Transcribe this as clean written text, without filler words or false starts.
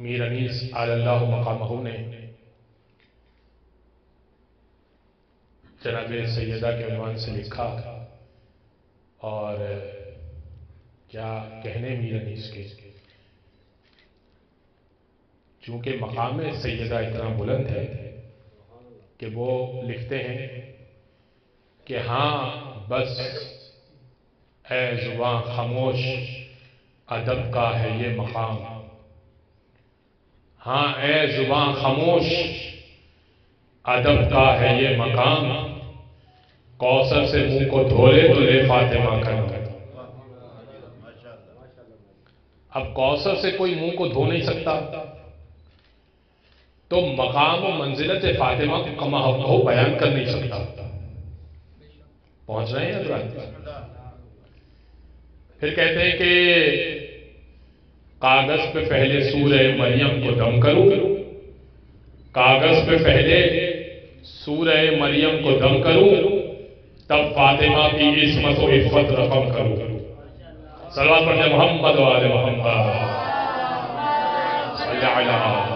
میر انیس اعلی اللہ مقامہ نے جناب سیدہ کے عنوان سے لکھا، اور کیا کہنے میر انیس کے، چونکہ مقام سیدہ اتنا بلند ہے کہ وہ لکھتے ہیں کہ ہاں بس اے زباں خاموش ادب کا ہے یہ مقام، ہاں اے زباں خاموش ادب کا ہے یہ مقام، کوثر سے منہ کو دھولے تو لے فاطمہ کا نام۔ اب کوثر سے کوئی منہ کو دھو نہیں سکتا تو مقام و منزلت فاطمہ کو کما ہو بیان کر نہیں سکتا۔ پہنچ رہے ہیں حضرات؟ پھر کہتے ہیں کہ کاغذ پہ پہلے سورہ مریم کو دم کروں، کاغذ پہ پہلے سورہ مریم کو دم کروں، تب فاطمہ کی عصمت و عفت رقم کروں۔ صلوات پڑھیں محمد و آل محمد صلی اللہ علیہ وسلم۔